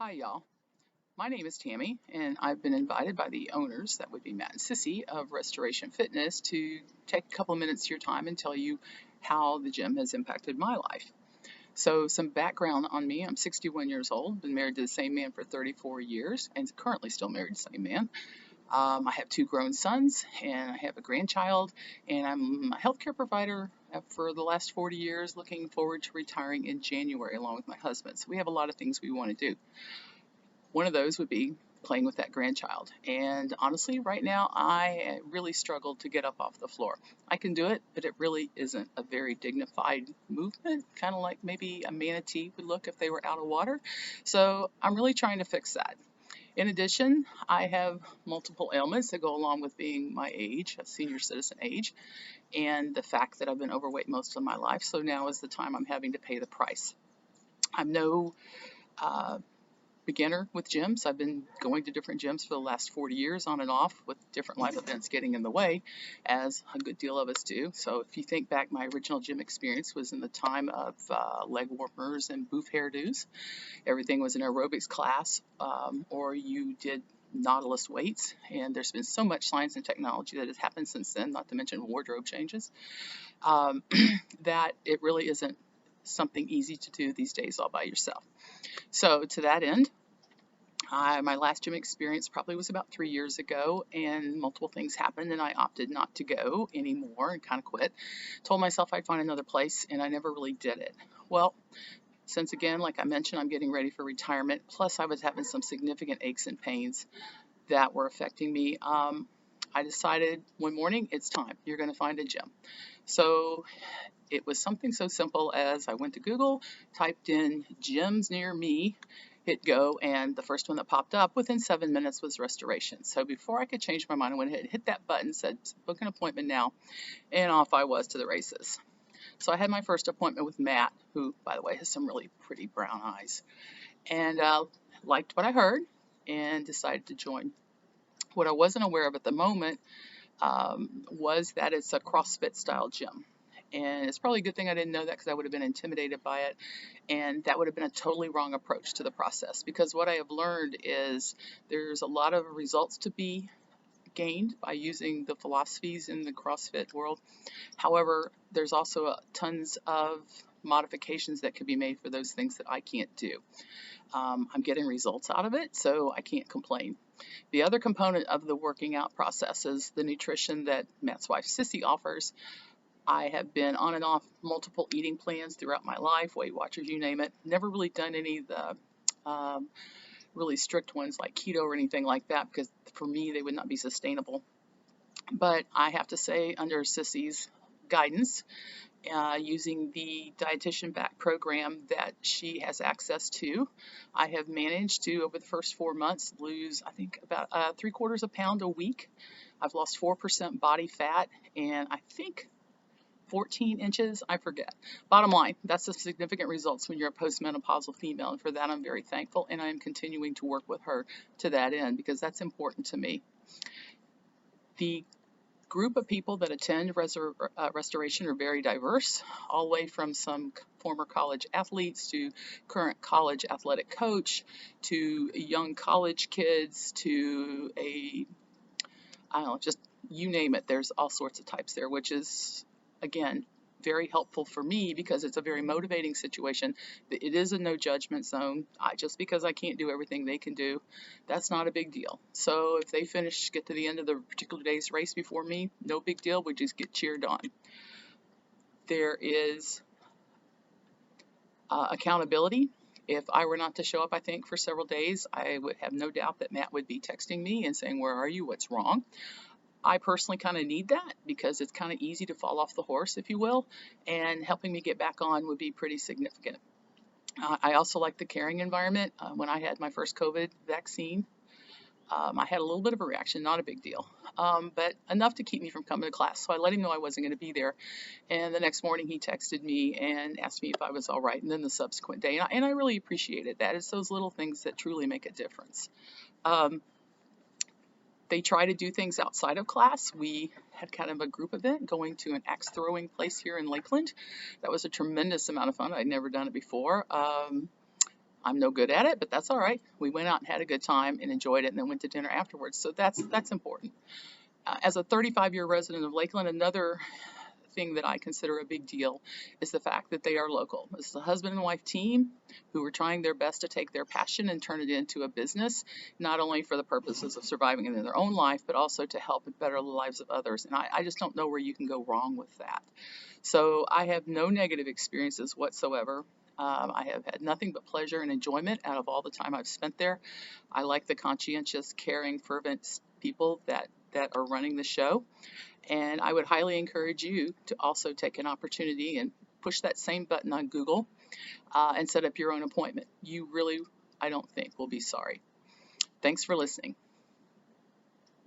Hi, y'all. My name is Tammy, and I've been invited by the owners, that would be Matt and Sissy, of Restoration Fitness to take a couple of minutes of your time and tell you how the gym has impacted my life. So, some background on me: I'm 61 years old, been married to the same man for 34 years, and currently still married to the same man. I have two grown sons, and I have a grandchild, and I'm a healthcare provider for the last 40 years, looking forward to retiring in January along with my husband. So, we have a lot of things we want to do. One of those would be playing with that grandchild. And honestly, right now, I really struggle to get up off the floor. I can do it, but it really isn't a very dignified movement, kind of like maybe a manatee would look if they were out of water. So I'm really trying to fix that. In addition, I have multiple ailments that go along with being my age, a senior citizen age, and the fact that I've been overweight most of my life. So now is the time I'm having to pay the price. I'm no uh, beginner with gyms. I've been going to different gyms for the last 40 years on and off, with different life events getting in the way, as a good deal of us do. So if you think back, my original gym experience was in the time of leg warmers and booth hairdos. Everything was an aerobics class, or you did Nautilus weights, and there's been so much science and technology that has happened since then, not to mention wardrobe changes, um, that it really isn't something easy to do these days all by yourself. So to that end, my last gym experience probably was about 3 years ago, and multiple things happened, and I opted not to go anymore and kind of quit. Told myself I'd find another place, and I never really did it. Well, since again, like I mentioned, I'm getting ready for retirement, plus I was having some significant aches and pains that were affecting me. I decided one morning, it's time. You're going to find a gym. So it was something so simple as I went to Google, typed in gyms near me, hit go, and the first one that popped up within 7 minutes was Restoration. So before I could change my mind, I went ahead and hit that button, said book an appointment now, and off I was to the races. So I had my first appointment with Matt, who, by the way, has some really pretty brown eyes, and liked what I heard and decided to join. What I wasn't aware of at the moment was that it's a CrossFit style gym. And it's probably a good thing I didn't know that, because I would have been intimidated by it. And that would have been a totally wrong approach to the process, because what I have learned is there's a lot of results to be gained by using the philosophies in the CrossFit world. However, there's also tons of modifications that could be made for those things that I can't do. I'm getting results out of it, so I can't complain. The other component of the working out process is the nutrition that Matt's wife Sissy offers. I have been on and off multiple eating plans throughout my life, Weight Watchers, you name it. Never really done any of the really strict ones like keto or anything like that, because for me they would not be sustainable. But I have to say, under Sissy's guidance, using the dietitian back program that she has access to, I have managed to, over the first 4 months, lose, I think, about 3/4 of a pound a week. I've lost 4% body fat, and I think 14 inches, I forget. Bottom line, that's the significant results when you're a postmenopausal female, and for that I'm very thankful, and I am continuing to work with her to that end, because that's important to me. The group of people that attend Restoration are very diverse, all the way from some former college athletes to current college athletic coach to young college kids to I don't know, just you name it. There's all sorts of types there, which is, again, very helpful for me, because it's a very motivating situation. It is a no judgment zone. Just because I can't do everything they can do, that's not a big deal. So if they get to the end of the particular day's race before me, no big deal. We just get cheered on. There is accountability. If I were not to show up, I think, for several days, I would have no doubt that Matt would be texting me and saying, "Where are you? What's wrong?" I personally kind of need that, because it's kind of easy to fall off the horse, if you will, and helping me get back on would be pretty significant. I also like the caring environment. When I had my first COVID vaccine, I had a little bit of a reaction, not a big deal, but enough to keep me from coming to class. So I let him know I wasn't going to be there. And the next morning he texted me and asked me if I was all right. And then the subsequent day, and I really appreciated that. It's those little things that truly make a difference. They try to do things outside of class. We had kind of a group event going to an axe throwing place here in Lakeland. That was a tremendous amount of fun. I'd never done it before. I'm no good at it, but that's all right. We went out and had a good time and enjoyed it, and then went to dinner afterwards. So that's important. As a 35-year resident of Lakeland, another thing that I consider a big deal is the fact that they are local. This is a husband and wife team who are trying their best to take their passion and turn it into a business, not only for the purposes of surviving in their own life, but also to help and better the lives of others. And I just don't know where you can go wrong with that. So I have no negative experiences whatsoever. I have had nothing but pleasure and enjoyment out of all the time I've spent there. I like the conscientious, caring, fervent people that are running the show. And I would highly encourage you to also take an opportunity and push that same button on Google and set up your own appointment. You really, I don't think, will be sorry. Thanks for listening.